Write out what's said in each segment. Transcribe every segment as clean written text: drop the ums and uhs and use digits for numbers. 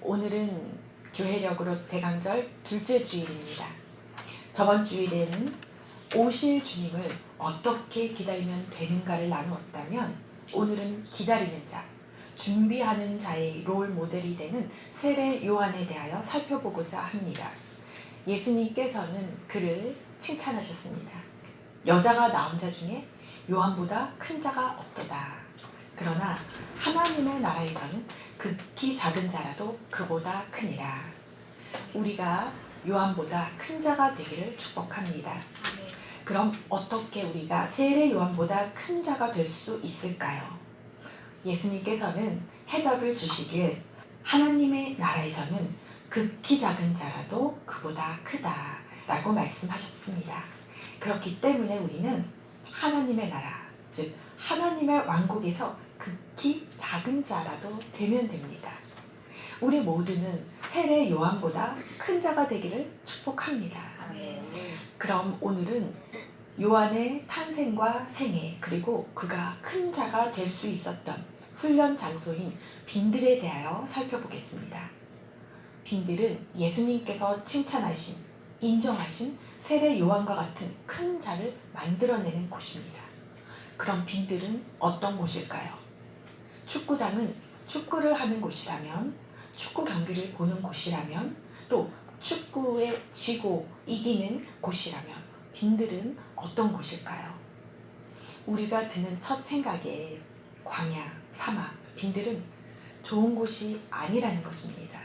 오늘은 교회력으로 대강절 둘째 주일입니다. 저번 주일에는 오실 주님을 어떻게 기다리면 되는가를 나누었다면 오늘은 기다리는 자, 준비하는 자의 롤 모델이 되는 세례 요한에 대하여 살펴보고자 합니다. 예수님께서는 그를 칭찬하셨습니다. 여자가 낳은 자 중에 요한보다 큰 자가 없도다. 그러나 하나님의 나라에서는 극히 작은 자라도 그보다 크니라. 우리가 요한보다 큰 자가 되기를 축복합니다. 그럼 어떻게 우리가 세례 요한보다 큰 자가 될 수 있을까요? 예수님께서는 해답을 주시길 하나님의 나라에서는 극히 작은 자라도 그보다 크다 라고 말씀하셨습니다. 그렇기 때문에 우리는 하나님의 나라, 즉 하나님의 왕국에서 극히 작은 자라도 되면 됩니다. 우리 모두는 세례 요한보다 큰 자가 되기를 축복합니다. 그럼 오늘은 요한의 탄생과 생애, 그리고 그가 큰 자가 될 수 있었던 훈련 장소인 빈들에 대하여 살펴보겠습니다. 빈들은 예수님께서 칭찬하신, 인정하신 세례 요한과 같은 큰 자를 만들어내는 곳입니다. 그럼 빈들은 어떤 곳일까요? 축구장은 축구를 하는 곳이라면, 축구 경기를 보는 곳이라면, 또 축구에 지고 이기는 곳이라면 빈들은 어떤 곳일까요? 우리가 드는 첫 생각에 광야, 사막, 빈들은 좋은 곳이 아니라는 것입니다.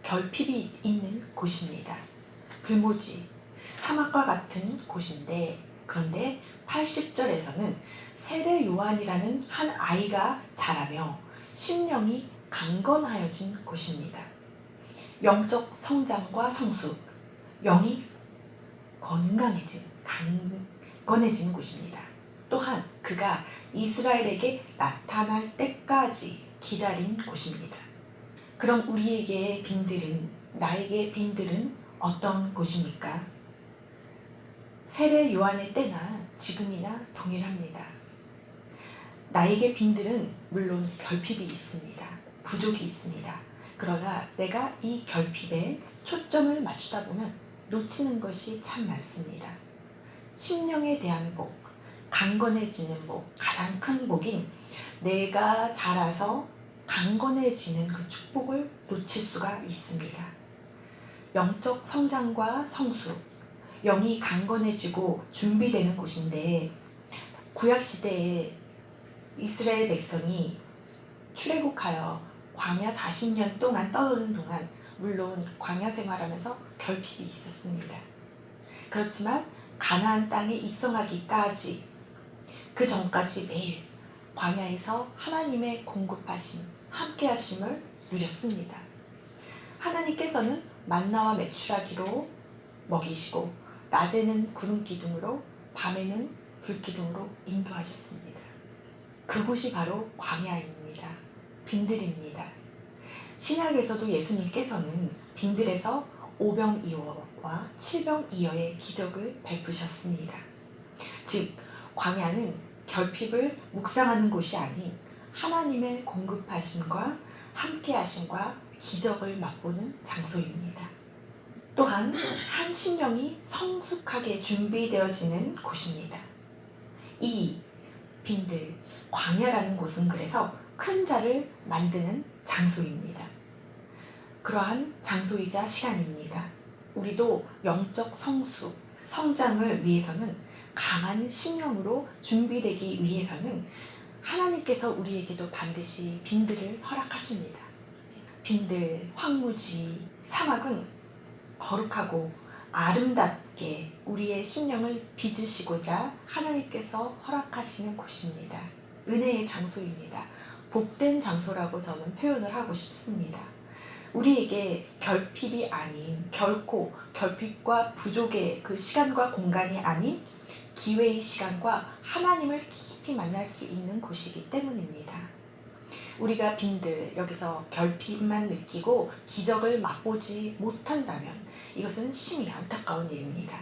결핍이 있는 곳입니다. 불모지, 사막과 같은 곳인데, 그런데 80절에서는 세례 요한이라는 한 아이가 자라며 심령이 강건하여진 곳입니다. 영적 성장과 성숙, 영이 건강해진, 강건해진 곳입니다. 또한 그가 이스라엘에게 나타날 때까지 기다린 곳입니다. 그럼 우리에게 빈들은, 나에게 빈들은 어떤 곳입니까? 세례 요한의 때나 지금이나 동일합니다. 나에게 빈들은 물론 결핍이 있습니다. 부족이 있습니다. 그러나 내가 이 결핍에 초점을 맞추다 보면 놓치는 것이 참 많습니다. 심령에 대한 복, 강건해지는 복, 가장 큰 복인 내가 자라서 강건해지는 그 축복을 놓칠 수가 있습니다. 영적 성장과 성숙, 영이 강건해지고 준비되는 곳인데, 구약시대에 이스라엘 백성이 출애굽하여 광야 40년 동안 떠도는 동안 물론 광야 생활하면서 결핍이 있었습니다. 그렇지만 가나안 땅에 입성하기까지, 그 전까지 매일 광야에서 하나님의 공급하심, 함께하심을 누렸습니다. 하나님께서는 만나와 메추라기로 먹이시고 낮에는 구름 기둥으로, 밤에는 불 기둥으로 인도하셨습니다. 그곳이 바로 광야입니다. 빈들입니다. 신약에서도 예수님께서는 빈들에서 오병이어와 칠병이어의 기적을 베푸셨습니다. 즉 광야는 결핍을 묵상하는 곳이 아닌 하나님의 공급하심과 함께하심과 기적을 맛보는 장소입니다. 또한 한 심령이 성숙하게 준비되어지는 곳입니다. 이 빈들, 광야라는 곳은 그래서 큰 자를 만드는 장소입니다. 그러한 장소이자 시간입니다. 우리도 영적 성숙, 성장을 위해서는, 강한 심령으로 준비되기 위해서는 하나님께서 우리에게도 반드시 빈들을 허락하십니다. 빈들, 황무지, 사막은 거룩하고 아름답게 우리의 심령을 빚으시고자 하나님께서 허락하시는 곳입니다. 은혜의 장소입니다. 복된 장소라고 저는 표현을 하고 싶습니다. 우리에게 결핍이 아닌, 결코 결핍과 부족의 그 시간과 공간이 아닌 기회의 시간과 하나님을 깊이 만날 수 있는 곳이기 때문입니다. 우리가 빈들, 여기서 결핍만 느끼고 기적을 맛보지 못한다면 이것은 심히 안타까운 일입니다.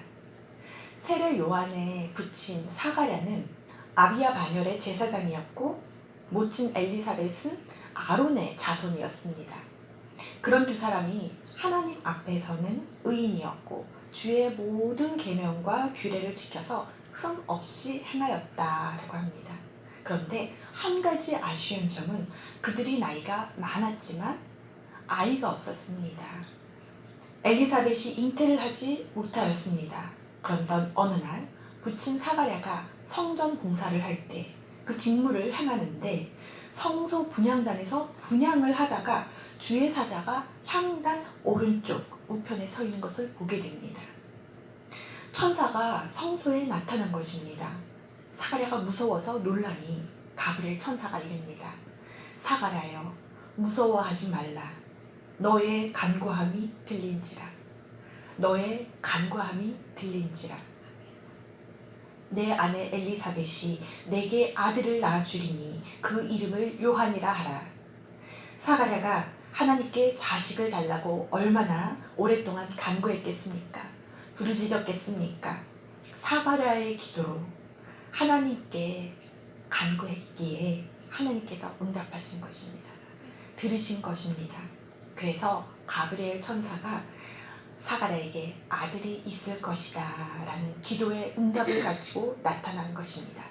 세례 요한의 부친 사가랴는 아비야 반열의 제사장이었고, 모친 엘리사벳은 아론의 자손이었습니다. 그런 두 사람이 하나님 앞에서는 의인이었고 주의 모든 계명과 규례를 지켜서 흠 없이 행하였다라고 합니다. 그런데 한 가지 아쉬운 점은 그들이 나이가 많았지만 아이가 없었습니다. 엘리사벳이 잉태를 하지 못하였습니다. 그런데 어느 날 부친 사가랴가 성전 봉사를 할 때 그 직무를 행하는데 성소 분향단에서 분향을 하다가 주의 사자가 향단 오른쪽 우편에 서 있는 것을 보게 됩니다. 천사가 성소에 나타난 것입니다. 사가랴가 무서워서 놀라니 가브리엘 천사가 이릅니다. 사가랴여, 무서워하지 말라. 너의 간구함이 들린지라. 너의 간구함이 들린지라. 내 아내 엘리사벳이 내게 아들을 낳아주리니 그 이름을 요한이라 하라. 사가랴가 하나님께 자식을 달라고 얼마나 오랫동안 간구했겠습니까? 부르짖었겠습니까? 사가랴의 기도로 하나님께 간구했기에 하나님께서 응답하신 것입니다. 들으신 것입니다. 그래서 가브리엘 천사가 사가랴에게 아들이 있을 것이다 라는 기도의 응답을 가지고 나타난 것입니다.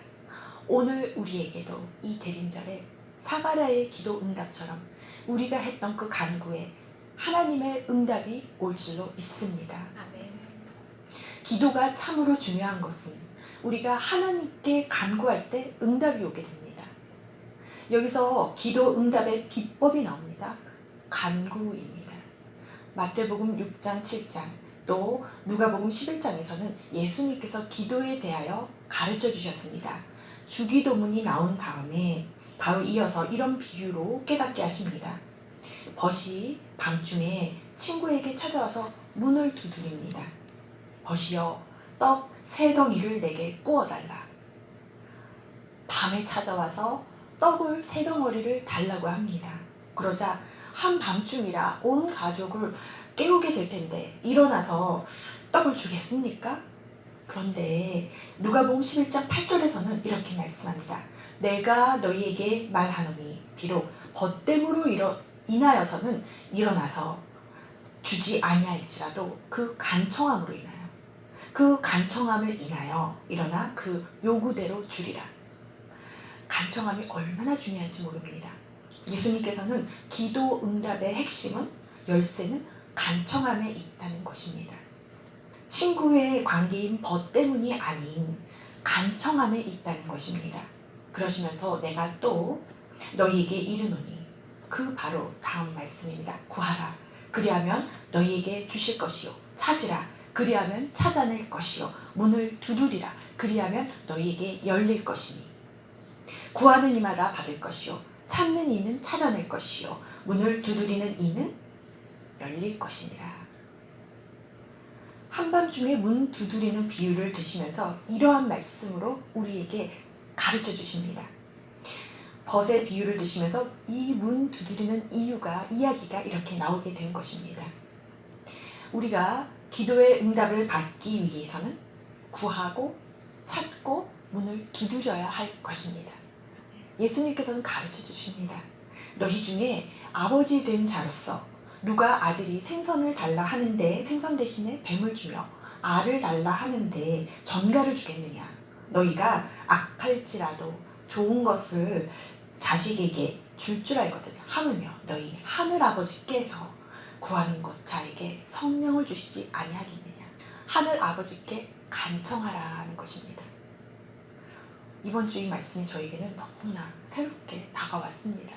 오늘 우리에게도 이 대림절에 사가랴의 기도 응답처럼 우리가 했던 그 간구에 하나님의 응답이 올 줄로 믿습니다. 아멘. 기도가 참으로 중요한 것은 우리가 하나님께 간구할 때 응답이 오게 됩니다. 여기서 기도 응답의 비법이 나옵니다. 간구입니다. 마태복음 6장 7장 또 누가복음 11장에서는 예수님께서 기도에 대하여 가르쳐 주셨습니다. 주기도문이 나온 다음에 바로 이어서 이런 비유로 깨닫게 하십니다. 벗이 밤중에 친구에게 찾아와서 문을 두드립니다. 벗이여, 떡 3덩이를 내게 구워달라. 밤에 찾아와서 떡을 3덩어리를 달라고 합니다. 그러자 한밤중이라 온 가족을 깨우게 될 텐데 일어나서 떡을 주겠습니까? 그런데 누가복음 11장 8절에서는 이렇게 말씀합니다. 내가 너희에게 말하노니 비록 벗됨으로 인하여서는 일어나서 주지 아니할지라도 그 간청함으로 인하여 그 간청함을 인하여 일어나 그 요구대로 주리라. 간청함이 얼마나 중요한지 모릅니다. 예수님께서는 기도 응답의 핵심은 열쇠는 간청함에 있다는 것입니다. 친구의 관계인 벗 때문이 아닌 간청함에 있다는 것입니다. 그러시면서 내가 또 너희에게 이르노니 그 바로 다음 말씀입니다. 구하라. 그리하면 너희에게 주실 것이요. 찾으라. 그리하면 찾아낼 것이요. 문을 두드리라. 그리하면 너희에게 열릴 것이니. 구하는 이마다 받을 것이요. 찾는 이는 찾아낼 것이요. 문을 두드리는 이는 열릴 것이니라. 한밤중에 문 두드리는 비유를 드시면서 이러한 말씀으로 우리에게 가르쳐 주십니다. 벗의 비유를 드시면서 이 문 두드리는 이야기가 이렇게 나오게 된 것입니다. 우리가 기도의 응답을 받기 위해서는 구하고 찾고 문을 두드려야 할 것입니다. 예수님께서는 가르쳐 주십니다. 너희 중에 아버지 된 자로서 누가 아들이 생선을 달라 하는데 생선 대신에 뱀을 주며 알을 달라 하는데 전갈을 주겠느냐. 너희가 악할지라도 좋은 것을 자식에게 줄 줄 알거든 하물며 너희 하늘 아버지께서 구하는 것 자에게 성령을 주시지 아니하겠느냐. 하늘 아버지께 간청하라는 것입니다. 이번 주 이 말씀이 저에게는 너무나 새롭게 다가왔습니다.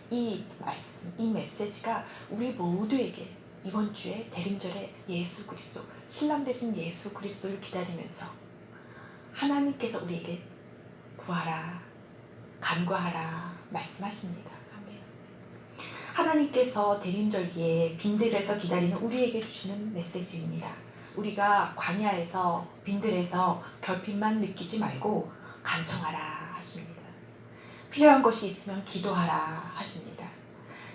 이 말씀, 이 메시지가 우리 모두에게 이번 주에 대림절에 예수 그리스도, 신랑 되신 예수 그리스도를 기다리면서 하나님께서 우리에게 구하라, 간구하라 말씀하십니다. 하나님께서 대림절기에 빈들에서 기다리는 우리에게 주시는 메시지입니다. 우리가 광야에서 빈들에서 결핍만 느끼지 말고 간청하라 하십니다. 필요한 것이 있으면 기도하라 하십니다.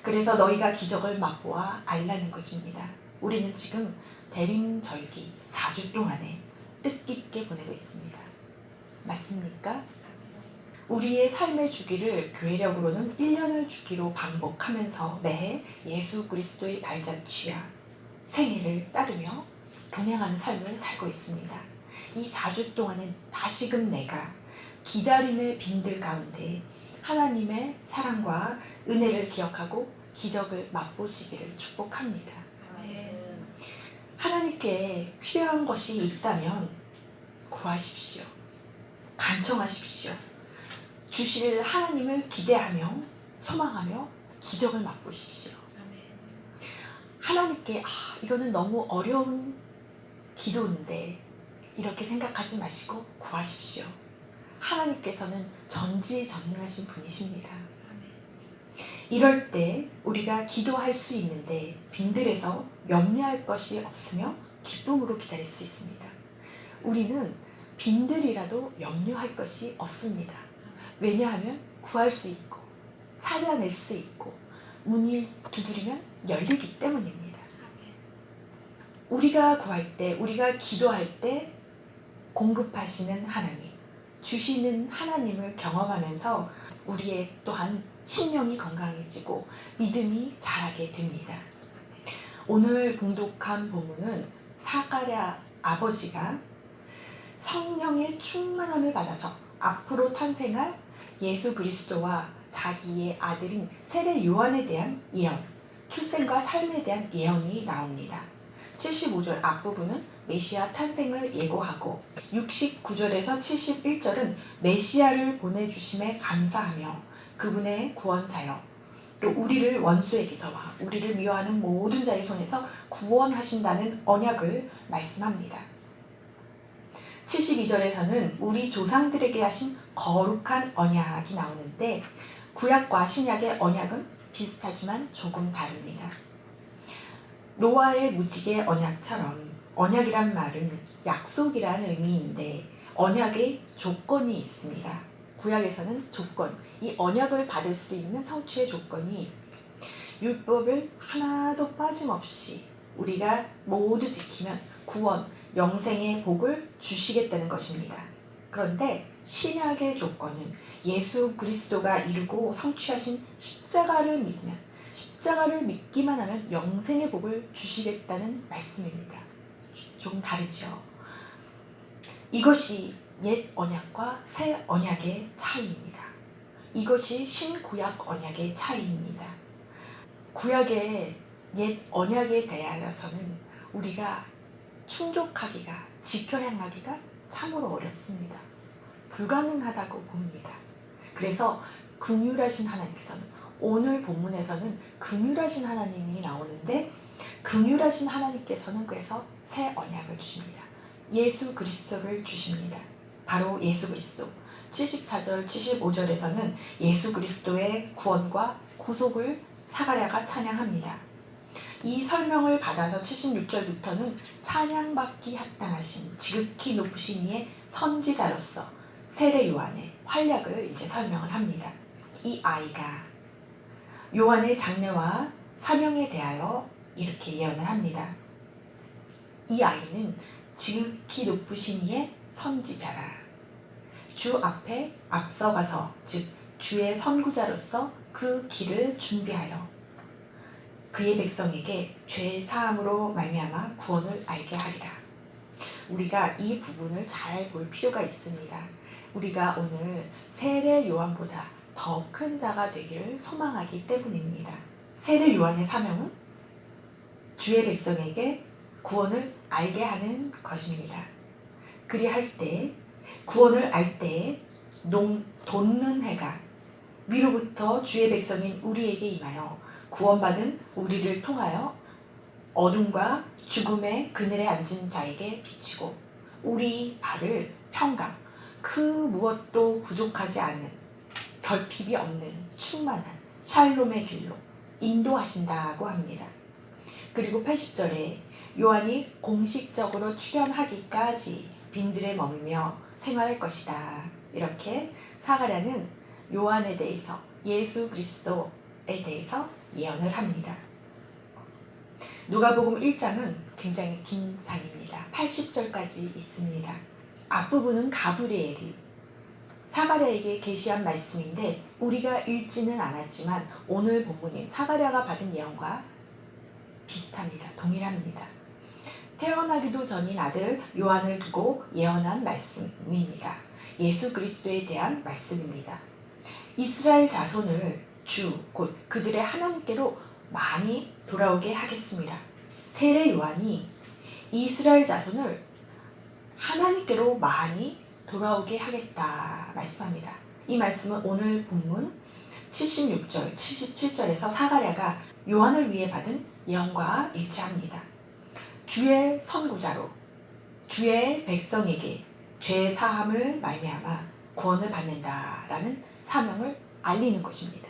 그래서 너희가 기적을 맛보아 알라는 것입니다. 우리는 지금 대림절기 4주 동안에 뜻깊게 보내고 있습니다. 맞습니까? 우리의 삶의 주기를 교회력으로는 1년을 주기로 반복하면서 매해 예수 그리스도의 발자취와 생애를 따르며 동행하는 삶을 살고 있습니다. 이 4주 동안은 다시금 내가 기다림의 빈들 가운데 하나님의 사랑과 은혜를 기억하고 기적을 맛보시기를 축복합니다. 하나님께 필요한 것이 있다면 구하십시오. 간청하십시오. 주실 하나님을 기대하며 소망하며 기적을 맛보십시오. 하나님께 이거는 너무 어려운 기도인데 이렇게 생각하지 마시고 구하십시오. 하나님께서는 전지전능하신 분이십니다. 이럴 때 우리가 기도할 수 있는데 빈들에서 염려할 것이 없으며 기쁨으로 기다릴 수 있습니다. 우리는 빈들이라도 염려할 것이 없습니다. 왜냐하면 구할 수 있고 찾아낼 수 있고 문을 두드리면 열리기 때문입니다. 우리가 구할 때, 우리가 기도할 때 공급하시는 하나님, 주시는 하나님을 경험하면서 우리의 또한 심령이 건강해지고 믿음이 자라게 됩니다. 오늘 봉독한 본문은 사가랴 아버지가 성령의 충만함을 받아서 앞으로 탄생할 예수 그리스도와 자기의 아들인 세례 요한에 대한 예언, 출생과 삶에 대한 예언이 나옵니다. 75절 앞부분은 메시아 탄생을 예고하고 69절에서 71절은 메시아를 보내주심에 감사하며 그분의 구원 사역, 또 우리를 원수에게서와 우리를 미워하는 모든 자의 손에서 구원하신다는 언약을 말씀합니다. 72절에서는 우리 조상들에게 하신 거룩한 언약이 나오는데 구약과 신약의 언약은 비슷하지만 조금 다릅니다. 노아의 무지개 언약처럼 언약이란 말은 약속이란 의미인데 언약의 조건이 있습니다. 구약에서는 조건, 이 언약을 받을 수 있는 성취의 조건이 율법을 하나도 빠짐없이 우리가 모두 지키면 구원, 영생의 복을 주시겠다는 것입니다. 그런데 신약의 조건은 예수 그리스도가 이루고 성취하신 십자가를 믿으면, 십자가를 믿기만 하면 영생의 복을 주시겠다는 말씀입니다. 조금 다르죠. 이것이 옛 언약과 새 언약의 차이입니다. 이것이 신구약 언약의 차이입니다. 구약의 옛 언약에 대하여서는 우리가 충족하기가, 지켜 행하기가 참으로 어렵습니다. 불가능하다고 봅니다. 그래서 긍휼하신 하나님께서는, 오늘 본문에서는 긍휼하신 하나님이 나오는데 긍휼하신 하나님께서는 그래서 새 언약을 주십니다. 예수 그리스도를 주십니다. 바로 예수 그리스도. 74절, 75절에서는 예수 그리스도의 구원과 구속을 사가랴가 찬양합니다. 이 설명을 받아서 76절부터는 찬양받기 합당하신 지극히 높으신 이의 선지자로서 세례 요한의 활약을 이제 설명을 합니다. 이 아이가 요한의 장래와 사명에 대하여 이렇게 예언을 합니다. 이 아이는 지극히 높으신 이의 선지자라. 주 앞에 앞서가서, 즉 주의 선구자로서 그 길을 준비하여 그의 백성에게 죄 사함으로 말미암아 구원을 알게 하리라. 우리가 이 부분을 잘 볼 필요가 있습니다. 우리가 오늘 세례 요한보다 더 큰 자가 되기를 소망하기 때문입니다. 세례 요한의 사명은 주의 백성에게 구원을 알게 하는 것입니다. 그리할 때, 구원을 알 때 돋는 해가 위로부터 주의 백성인 우리에게 임하여 구원받은 우리를 통하여 어둠과 죽음의 그늘에 앉은 자에게 비치고 우리 발을 평강, 그 무엇도 부족하지 않은, 결핍이 없는 충만한 샬롬의 길로 인도하신다고 합니다. 그리고 80절에 요한이 공식적으로 출현하기까지 빈들에 머물며 생활할 것이다. 이렇게 사가랴는 요한에 대해서, 예수 그리스도에 대해서 예언을 합니다. 누가복음 1장은 굉장히 긴 장입니다. 80절까지 있습니다. 앞부분은 가브리엘이 사가랴에게 계시한 말씀인데 우리가 읽지는 않았지만 오늘 본문인 사가랴가 받은 예언과 비슷합니다. 동일합니다. 태어나기도 전인 아들 요한을 두고 예언한 말씀입니다. 예수 그리스도에 대한 말씀입니다. 이스라엘 자손을 주, 곧 그들의 하나님께로 많이 돌아오게 하겠습니다. 세례 요한이 이스라엘 자손을 하나님께로 많이 돌아오게 하겠다 말씀합니다. 이 말씀은 오늘 본문 76절, 77절에서 사가랴가 요한을 위해 받은 예언과 일치합니다. 주의 선구자로 주의 백성에게 죄 사함을 말미암아 구원을 받는다라는 사명을 알리는 것입니다.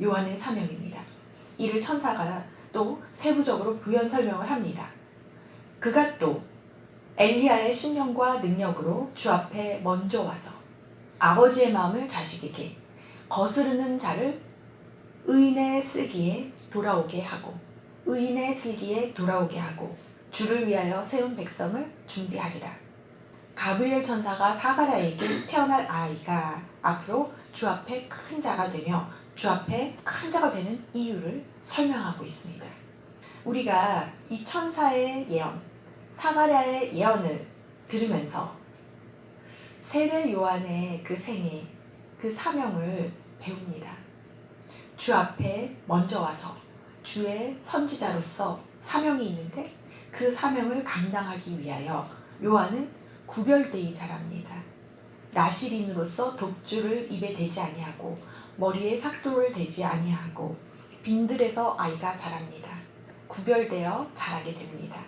요한의 사명입니다. 이를 천사가 또 세부적으로 부연 설명을 합니다. 그가 또 엘리야의 심령과 능력으로 주 앞에 먼저 와서 아버지의 마음을 자식에게 거스르는 자를 의인의 슬기에 돌아오게 하고 주를 위하여 세운 백성을 준비하리라. 가브리엘 천사가 사가랴에게 태어날 아이가 앞으로 주 앞에 큰 자가 되며 주 앞에 큰 자가 되는 이유를 설명하고 있습니다. 우리가 이 천사의 예언, 사가랴의 예언을 들으면서 세례 요한의 그 생애, 그 사명을 배웁니다. 주 앞에 먼저 와서 주의 선지자로서 사명이 있는데 그 사명을 감당하기 위하여 요한은 구별되이 자랍니다. 나시린으로서 독주를 입에 대지 아니하고 머리에 삭도를 대지 아니하고 빈들에서 아이가 자랍니다. 구별되어 자라게 됩니다.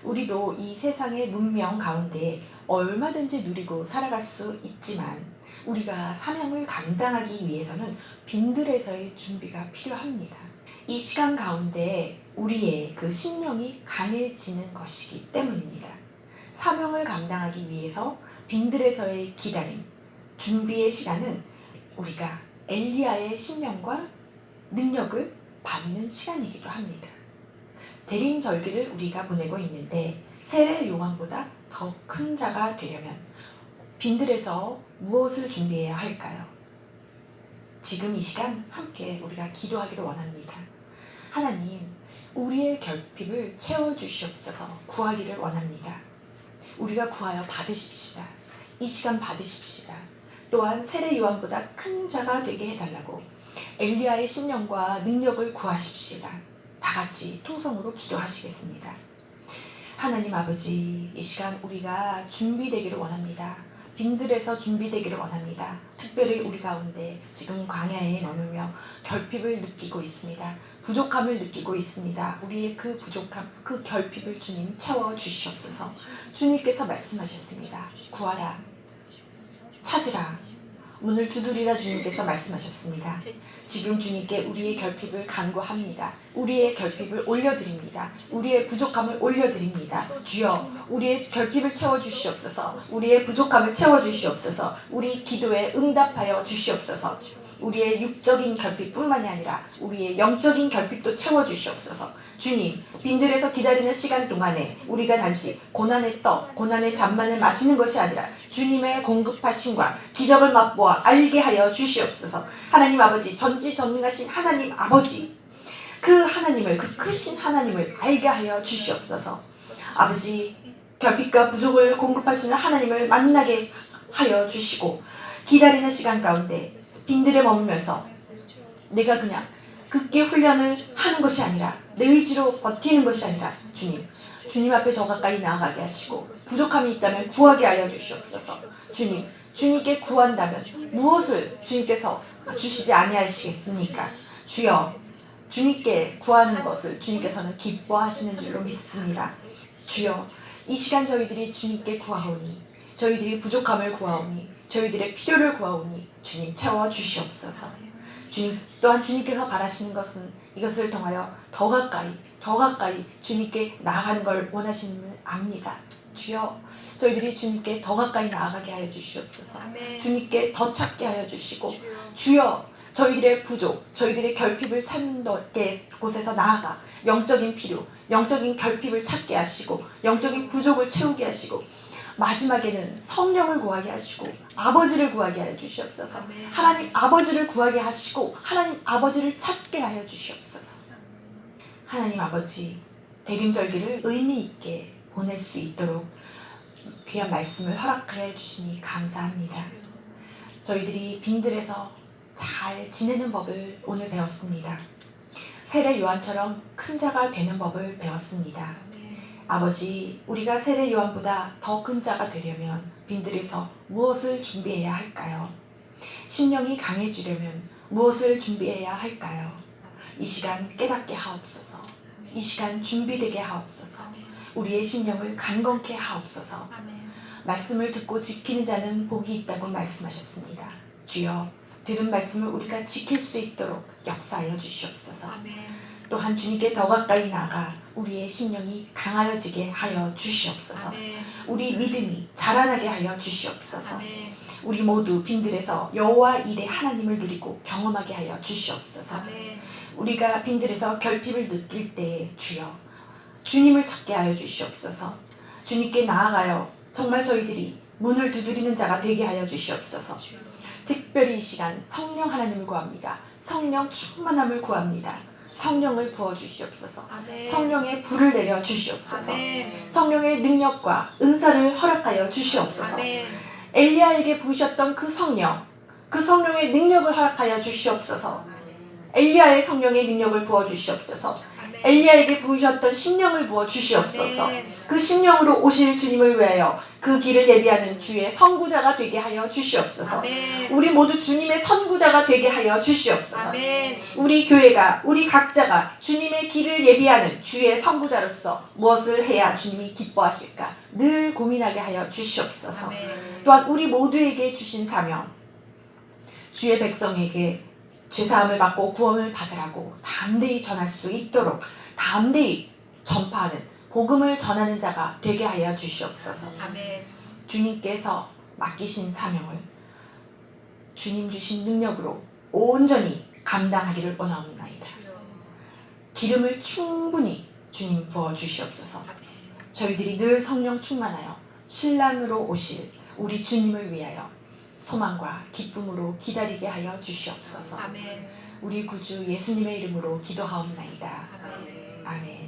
우리도 이 세상의 문명 가운데 얼마든지 누리고 살아갈 수 있지만 우리가 사명을 감당하기 위해서는 빈들에서의 준비가 필요합니다. 이 시간 가운데 우리의 그 심령이 강해지는 것이기 때문입니다. 사명을 감당하기 위해서 빈들에서의 기다림, 준비의 시간은 우리가 엘리야의 심령과 능력을 받는 시간이기도 합니다. 대림절기를 우리가 보내고 있는데 세례 요한보다 더 큰 자가 되려면 빈들에서 무엇을 준비해야 할까요? 지금 이 시간 함께 우리가 기도하기를 원합니다. 하나님, 우리의 결핍을 채워주시옵소서 구하기를 원합니다. 우리가 구하여 받으십시다. 이 시간 받으십시다. 또한 세례 요한보다 큰 자가 되게 해달라고 엘리야의 심령과 능력을 구하십시다. 다 같이 통성으로 기도하시겠습니다. 하나님 아버지, 이 시간 우리가 준비되기를 원합니다. 빈들에서 준비되기를 원합니다. 특별히 우리 가운데 지금 광야에 머물며 결핍을 느끼고 있습니다. 부족함을 느끼고 있습니다. 우리의 그 부족함, 그 결핍을 주님 채워주시옵소서. 주님께서 말씀하셨습니다. 구하라, 찾으라, 문을 두드리라 주님께서 말씀하셨습니다. 지금 주님께 우리의 결핍을 간구합니다. 우리의 결핍을 올려드립니다. 우리의 부족함을 올려드립니다. 주여, 우리의 결핍을 채워주시옵소서. 우리의 부족함을 채워주시옵소서. 우리 기도에 응답하여 주시옵소서. 우리의 육적인 결핍뿐만이 아니라 우리의 영적인 결핍도 채워주시옵소서. 주님, 빈들에서 기다리는 시간 동안에 우리가 단지 고난의 떡, 고난의 잔만을 마시는 것이 아니라 주님의 공급하심과 기적을 맛보아 알게 하여 주시옵소서. 하나님 아버지, 전지전능하신 하나님 아버지, 그 하나님을, 그 크신 하나님을 알게 하여 주시옵소서. 아버지, 결핍과 부족을 공급하시는 하나님을 만나게 하여 주시고 기다리는 시간 가운데 빈들에 머물면서 내가 그냥 굳게 훈련을 하는 것이 아니라 내 의지로 버티는 것이 아니라 주님 앞에 더 가까이 나아가게 하시고 부족함이 있다면 구하게 하여 주시옵소서. 주님, 주님께 구한다면 무엇을 주님께서 주시지 아니하시겠습니까? 주여, 주님께 구하는 것을 주님께서는 기뻐하시는 줄로 믿습니다. 주여, 이 시간 저희들이 주님께 구하오니, 저희들이 부족함을 구하오니, 저희들의 필요를 구하오니 주님 채워주시옵소서. 주님, 또한 주님께서 바라시는 것은 이것을 통하여 더 가까이 주님께 나아가는 걸 원하시는 압니다. 주여, 저희들이 주님께 더 가까이 나아가게 하여 주시옵소서. 주님께 더 찾게 하여 주시고, 주여, 저희들의 부족, 저희들의 결핍을 찾는 곳에서 나아가 영적인 필요, 영적인 결핍을 찾게 하시고 영적인 부족을 채우게 하시고 마지막에는 성령을 구하게 하시고 아버지를 구하게 하여 주시옵소서. 아멘. 하나님 아버지를 구하게 하시고 하나님 아버지를 찾게 하여 주시옵소서. 하나님 아버지, 대림절기를 의미 있게 보낼 수 있도록 귀한 말씀을 허락하여 주시니 감사합니다. 저희들이 빈들에서 잘 지내는 법을 오늘 배웠습니다. 세례 요한처럼 큰 자가 되는 법을 배웠습니다. 아버지, 우리가 세례 요한보다 더 큰 자가 되려면 빈들에서 무엇을 준비해야 할까요? 심령이 강해지려면 무엇을 준비해야 할까요? 이 시간 깨닫게 하옵소서. 이 시간 준비되게 하옵소서. 우리의 심령을 간건케 하옵소서. 말씀을 듣고 지키는 자는 복이 있다고 말씀하셨습니다. 주여, 들은 말씀을 우리가 지킬 수 있도록 역사하여 주시옵소서. 또한 주님께 더 가까이 나아가 우리의 심령이 강하여지게 하여 주시옵소서. 우리 믿음이 자라나게 하여 주시옵소서. 우리 모두 빈들에서 여호와 일의 하나님을 누리고 경험하게 하여 주시옵소서. 우리가 빈들에서 결핍을 느낄 때에 주여, 주님을 찾게 하여 주시옵소서. 주님께 나아가요 정말 저희들이 문을 두드리는 자가 되게 하여 주시옵소서. 특별히 이 시간 성령 하나님을 구합니다. 성령 충만함을 구합니다. 성령을 부어주시옵소서. 성령의 불을 내려 주시옵소서. 성령의 능력과 은사를 허락하여 주시옵소서. 엘리야에게 부으셨던 그 성령, 그 성령의 능력을 허락하여 주시옵소서. 엘리야의 성령의 능력을 부어주시옵소서. 엘리야에게 부으셨던 심령을 부어 주시옵소서. 그 심령으로 오실 주님을 위하여 그 길을 예비하는 주의 선구자가 되게 하여 주시옵소서. 우리 모두 주님의 선구자가 되게 하여 주시옵소서. 우리 교회가, 우리 각자가 주님의 길을 예비하는 주의 선구자로서 무엇을 해야 주님이 기뻐하실까 늘 고민하게 하여 주시옵소서. 또한 우리 모두에게 주신 사명, 주의 백성에게 죄사함을 받고 구원을 받으라고 담대히 전할 수 있도록 담대히 전파하는, 복음을 전하는 자가 되게 하여 주시옵소서. 주님께서 맡기신 사명을 주님 주신 능력으로 온전히 감당하기를 원하옵나이다. 기름을 충분히 주님 부어 주시옵소서. 저희들이 늘 성령 충만하여 신랑으로 오실 우리 주님을 위하여 소망과 기쁨으로 기다리게 하여 주시옵소서. 우리 구주 예수님의 이름으로 기도하옵나이다. 아멘.